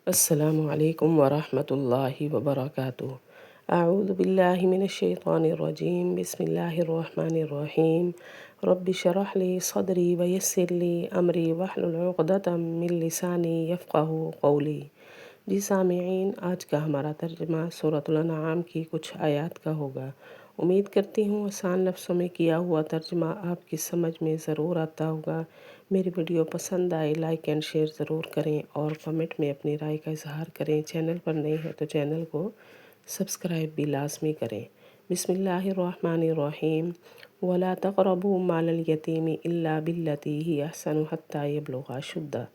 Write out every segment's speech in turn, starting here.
السلام علیکم ورحمۃ اللہ وبرکاتہ۔ اعوذ باللہ من الشیطان الرجیم، بسم اللہ الرحمن الرحیم۔ رب اشرح لی صدری ویسر لی امری واحلل عقدۃ من لسانی یفقہوا قولی۔ جی سامعین، آج کا ہمارا ترجمہ سورۃ الانعام کی کچھ آیات کا ہوگا۔ امید کرتی ہوں آسان لفظوں میں کیا ہوا ترجمہ آپ کی سمجھ میں ضرور آتا ہوگا۔ میری ویڈیو پسند آئے لائک اینڈ شیئر ضرور کریں اور کمنٹ میں اپنی رائے کا اظہار کریں۔ چینل پر نئے ہیں تو چینل کو سبسکرائب بھی لازمی کریں۔ بسم اللہ الرحمن الرحیم۔ وَلَا تَقْرَبُوا مَالَ الْيَتِيمِ إِلَّا بِالَّتِي هِيَ أَحْسَنُ حَتَّى يَبْلُغَ أَشُدَّهُ،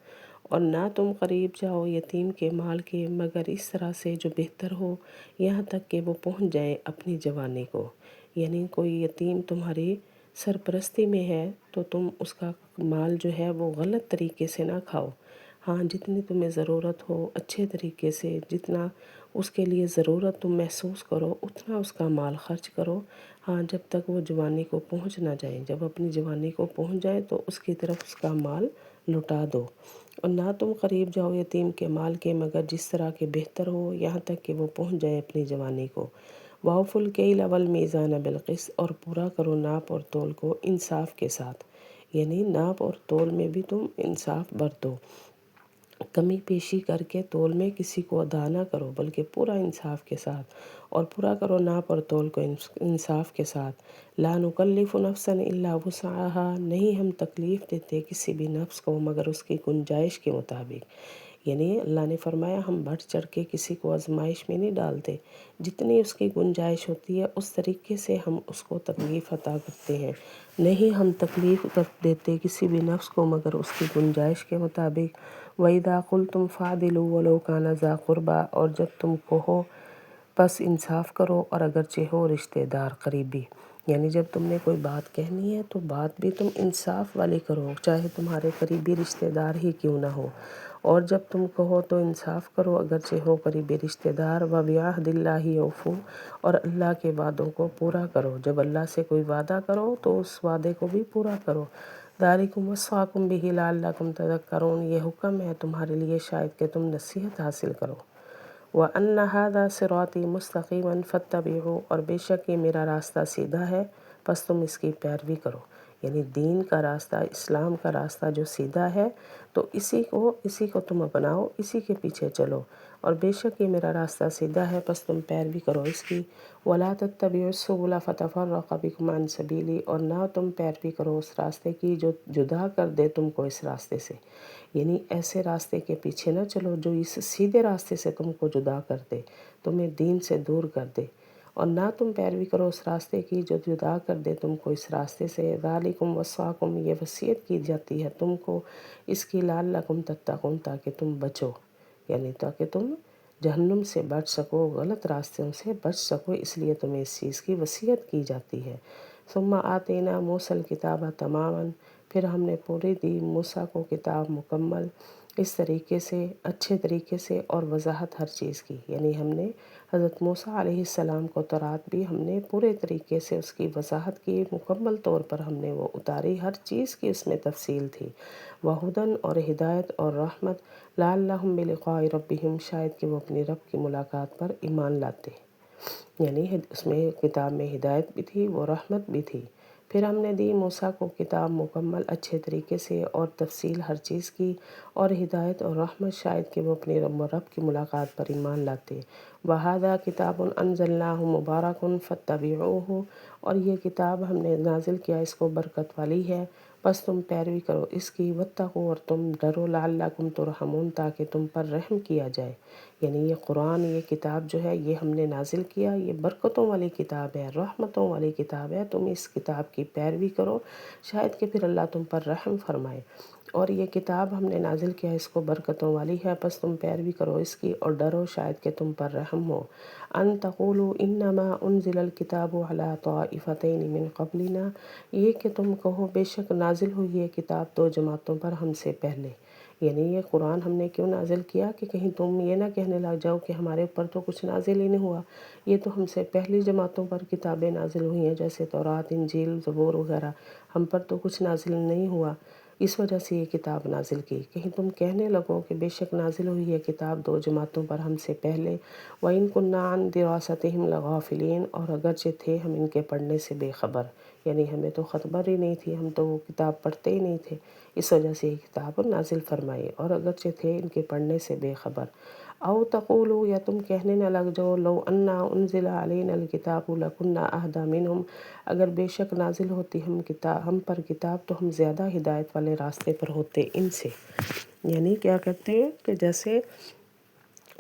اور نہ تم قریب جاؤ یتیم کے مال کے مگر اس طرح سے جو بہتر ہو، یہاں تک کہ وہ پہنچ جائیں اپنی جوانی کو۔ یعنی کوئی یتیم تمہاری سرپرستی میں ہے تو تم اس کا مال جو ہے وہ غلط طریقے سے نہ کھاؤ۔ ہاں، جتنی تمہیں ضرورت ہو اچھے طریقے سے، جتنا اس کے لیے ضرورت تم محسوس کرو اتنا اس کا مال خرچ کرو۔ ہاں، جب تک وہ جوانی کو پہنچ نہ جائیں۔ جب اپنی جوانی کو پہنچ جائے تو اس کی طرف اس کا مال لٹا دو۔ اور نہ تم قریب جاؤ یتیم کے مال کے مگر جس طرح کے بہتر ہو، یہاں تک کہ وہ پہنچ جائے اپنی جوانی کو۔ وَأَوْفُوا الْكَيْلَ وَالْمِيزَانَ بِالْقِسْطِ، اور پورا کرو ناپ اور تول کو انصاف کے ساتھ۔ یعنی ناپ اور تول میں بھی تم انصاف برتو۔ کمی پیشی کر کے تول میں کسی کو ادا نہ کرو بلکہ پورا انصاف کے ساتھ، اور پورا کرو ناپ اور تول کو انصاف کے ساتھ۔ لا نکلف نفسا الا وسعها، نہیں ہم تکلیف دیتے کسی بھی نفس کو مگر اس کی گنجائش کے مطابق۔ یعنی اللہ نے فرمایا ہم بڑھ چڑھ کے کسی کو آزمائش میں نہیں ڈالتے، جتنی اس کی گنجائش ہوتی ہے اس طریقے سے ہم اس کو تکلیف عطا کرتے ہیں۔ نہیں ہم تکلیف دیتے کسی بھی نفس کو مگر اس کی گنجائش کے مطابق۔ وَإِذَا قُلْتُمْ فَعْدِلُوا وَلَوْ كَانَ ذَا قُرْبَىٰ، اور جب تم کہو پس انصاف کرو اور اگرچہ ہو رشتہ دار قریبی۔ یعنی جب تم نے کوئی بات کہنی ہے تو بات بھی تم انصاف والی کرو، چاہے تمہارے قریبی رشتہ دار ہی کیوں نہ ہو۔ اور جب تم کہو تو انصاف کرو اگرچہ ہو قریبی رشتہ دار۔ وَبِعَهْدِ اللَّهِ أَوْفُوا، اور اللہ کے وعدوں کو پورا کرو۔ جب اللہ سے کوئی وعدہ کرو تو اس وعدے کو بھی پورا کرو۔ ذَلِكُمْ وَصَّاكُمْ بِهِ لَعَلَّكُمْ تَذَكَّرُونَ، یہ حکم ہے تمہارے لیے شاید کہ تم نصیحت حاصل کرو۔ وَأَنَّ هَذَا صِرَاطِي مُسْتَقِيمًا فَاتَّبِعُوهُ، اور بے شک یہ میرا راستہ سیدھا ہے پس تم اس کی پیروی کرو۔ یعنی دین کا راستہ، اسلام کا راستہ جو سیدھا ہے تو اسی کو تم اپناؤ، اسی کے پیچھے چلو۔ اور بے شک یہ میرا راستہ سیدھا ہے پس تم پیروی کرو اس کی۔ وَلَا تَتَّبِعُوا السُّبُلَ فَتَفَرَّقَ بِكُمْ عَنْ سَبِيلِهِ، اور نہ تم پیروی کرو اس راستے کی جو جدا کر دے تم کو اس راستے سے۔ یعنی ایسے راستے کے پیچھے نہ چلو جو اس سیدھے راستے سے تم کو جدا کر دے، تمہیں دین سے دور کر دے۔ اور نہ تم پیروی کرو اس راستے کی جو جدا کر دے تم کو اس راستے سے۔ ذَلِكُمْ وَصَّاكُمْ، یہ وصیت کی جاتی ہے تم کو اس کی، لعلکم تتقون، تاکہ تم بچو، یعنی تاکہ تم جہنم سے بچ سکو، غلط راستوں سے بچ سکو، اس لیے تمہیں اس چیز کی وصیت کی جاتی ہے۔ ثم آتینا موسیٰ الکتاب تماما، پھر ہم نے پوری دی موسیٰ کو کتاب مکمل، اس طریقے سے، اچھے طریقے سے اور وضاحت ہر چیز کی۔ یعنی ہم نے حضرت موسیٰ علیہ السلام کو تورات بھی ہم نے پورے طریقے سے اس کی وضاحت کی، مکمل طور پر ہم نے وہ اتاری، ہر چیز کی اس میں تفصیل تھی۔ وَہُدًى، اور ہدایت اور رحمت، لعلہم بلقاء ربہم، شاید کہ وہ اپنی رب کی ملاقات پر ایمان لاتے۔ یعنی اس میں کتاب میں ہدایت بھی تھی، وہ رحمت بھی تھی۔ پھر ہم نے دی موسیٰ کو کتاب مکمل اچھے طریقے سے اور تفصیل ہر چیز کی، اور ہدایت اور رحمت شاید کہ وہ اپنے رب کی ملاقات پر ایمان لاتے۔ وَهَذَا كِتَابٌ أَنزَلْنَاهُ مُبَارَكٌ فَاتَّبِعُوهُ، اور یہ کتاب ہم نے نازل کیا اس کو برکت والی ہے بس تم پیروی کرو اس کی۔ وَاتَّقُوا، اور تم ڈرو، لعلکم ترحمون، تاکہ تم پر رحم کیا جائے۔ یعنی یہ قرآن، یہ کتاب جو ہے یہ ہم نے نازل کیا، یہ برکتوں والی کتاب ہے، رحمتوں والی کتاب ہے، تم اس کتاب کی پیروی کرو شاید کہ پھر اللہ تم پر رحم فرمائے۔ اور یہ کتاب ہم نے نازل کیا اس کو برکتوں والی ہے پس تم پیروی کرو اس کی اور ڈرو شاید کہ تم پر رحم ہو۔ ان تقولوا انما انزل الکتاب علی طائفتین من قبلنا، یہ کہ تم کہو بے شک نازل ہوئی یہ کتاب دو جماعتوں پر ہم سے پہلے۔ یعنی یہ قرآن ہم نے کیوں نازل کیا کہ کہیں تم یہ نہ کہنے لگ جاؤ کہ ہمارے اوپر تو کچھ نازل ہی نہیں ہوا، یہ تو ہم سے پہلی جماعتوں پر کتابیں نازل ہوئی ہیں جیسے تورات، انجیل، زبور وغیرہ، ہم پر تو کچھ نازل نہیں ہوا۔ اس وجہ سے یہ کتاب نازل کی۔ کہیں تم کہنے لگو کہ بے شک نازل ہوئی یہ کتاب دو جماعتوں پر ہم سے پہلے، وَإِن كُنَّا عَن دِرَاسَتِهِمْ لَغَافِلِينَ، اور اگرچہ تھے ہم ان کے پڑھنے سے بے خبر، یعنی ہمیں تو خبر ہی نہیں تھی، ہم تو وہ کتاب پڑھتے ہی نہیں تھے، اس وجہ سے یہ کتاب نازل فرمائی، اور اگرچہ تھے ان کے پڑھنے سے بے خبر۔ او تقولوا، یا تم کہنے نہ لگ جاؤ، لو انا انزل علینا الکتاب لکنا اہدی منہم، اگر بے شک نازل ہوتی ہم پر کتاب تو ہم زیادہ ہدایت والے راستے پر ہوتے ان سے۔ یعنی کیا کہتے ہیں کہ جیسے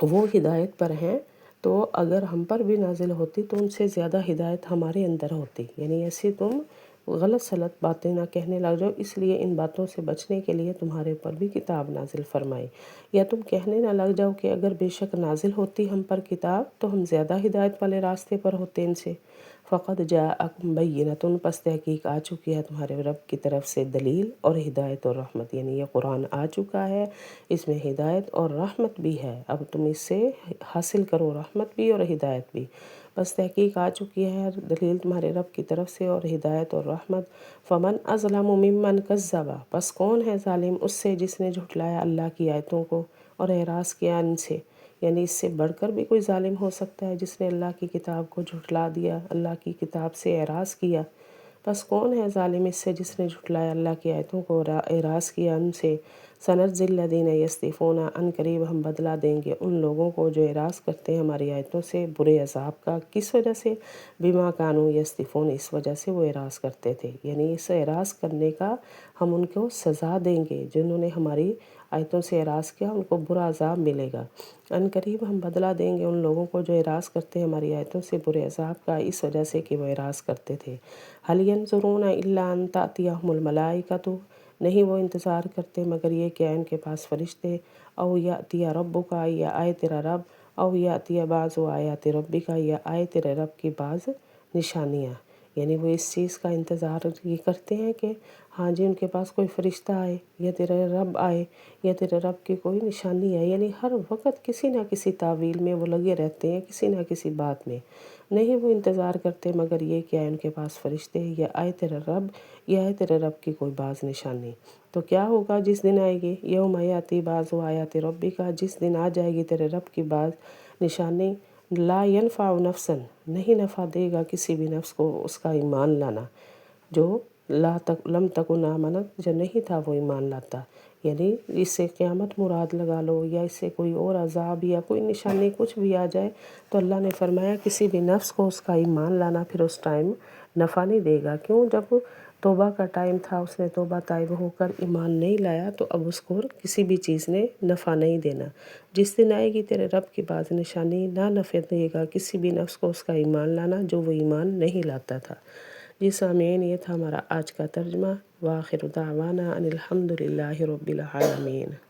وہ ہدایت پر ہیں تو اگر ہم پر بھی نازل ہوتی تو ان سے زیادہ ہدایت ہمارے اندر ہوتی، یعنی ایسے تم غلط سلط باتیں نہ کہنے لگ جاؤ، اس لیے ان باتوں سے بچنے کے لیے تمہارے اوپر بھی کتاب نازل فرمائی۔ یا تم کہنے نہ لگ جاؤ کہ اگر بے شک نازل ہوتی ہم پر کتاب تو ہم زیادہ ہدایت والے راستے پر ہوتے ان سے۔ فقد جاءکم بینۃ، پس تحقیق آ چکی ہے تمہارے رب کی طرف سے دلیل اور ہدایت اور رحمت، یعنی یہ قرآن آ چکا ہے، اس میں ہدایت اور رحمت بھی ہے، اب تم اس سے حاصل کرو رحمت بھی اور ہدایت بھی۔ بس تحقیق آ چکی ہے دلیل تمہارے رب کی طرف سے اور ہدایت اور رحمت۔ فمن اظلم ممن کذب، بس کون ہے ظالم اس سے جس نے جھٹلایا اللہ کی آیتوں کو اور اعراض کیا ان سے، یعنی اس سے بڑھ کر بھی کوئی ظالم ہو سکتا ہے جس نے اللہ کی کتاب کو جھٹلا دیا، اللہ کی کتاب سے اعراض کیا۔ بس کون ہے ظالم اس سے جس نے جھٹلایا اللہ کی آیتوں کو اور اعراض کیا ان سے۔ سنجزی الذین یصدفون، عن قریب ہم بدلہ دیں گے ان لوگوں کو جو اعراض کرتے ہیں ہماری آیتوں سے برے عذاب کا، کس وجہ سے؟ بما کانوا یصدفون، اس وجہ سے وہ اعراض کرتے تھے، یعنی اس اعراض کرنے کا ہم ان کو سزا دیں گے، جنہوں نے ہماری آیتوں سے اعراض کیا ان کو برا عذاب ملے گا۔ عن قریب ہم بدلہ دیں گے ان لوگوں کو جو اعراض کرتے ہیں ہماری آیتوں سے برے عذاب کا، اس وجہ سے کہ وہ اعراض کرتے تھے۔ هل ينظرون الا ان تأتيهم الملائکۃ، نہیں وہ انتظار کرتے مگر یہ کہ ان کے پاس فرشتے، او یأتی ربک، یا آئے تیرا رب، او یأتی بعض آیات ربک، یا آئے تیرے رب کی بعض نشانیاں، یعنی وہ اس چیز کا انتظار یہ کرتے ہیں کہ ہاں جی ان کے پاس کوئی فرشتہ آئے یا تیرے رب آئے یا تیرے رب کی کوئی نشانی ہے، یعنی ہر وقت کسی نہ کسی تعویل میں وہ لگے رہتے ہیں، کسی نہ کسی بات میں۔ نہیں وہ انتظار کرتے مگر یہ کہ آئے ان کے پاس فرشتے، یا آئے تیرے رب، یا آئے تیرے رب کی کوئی بعض نشانی۔ تو کیا ہوگا جس دن آئے گی؟ یوم یاتی بعض آیات ربک، جس دن آ جائے گی تیرے رب کی بعض نشانی، لا ينفع نفسا، نہیں نفع دے گا کسی بھی نفس کو اس کا ایمان لانا، جو لم تکن آمنت، جو نہیں تھا وہ ایمان لاتا، یعنی اس سے قیامت مراد لگا لو یا اس سے کوئی اور عذاب یا کوئی نشانی کچھ بھی آ جائے تو اللہ نے فرمایا کسی بھی نفس کو اس کا ایمان لانا پھر اس ٹائم نفع نہیں دے گا۔ کیوں؟ جب توبہ کا ٹائم تھا اس نے توبہ طائب ہو کر ایمان نہیں لایا تو اب اس کو کسی بھی چیز نے نفع نہیں دینا۔ جس دن آئے گی تیرے رب کی بعض نشانی، نہ نفع دے گا کسی بھی نفس کو اس کا ایمان لانا جو وہ ایمان نہیں لاتا تھا۔ جی سامعین، یہ تھا ہمارا آج کا ترجمہ۔ وآخر دعوانا ان الحمد للہ رب العالمین۔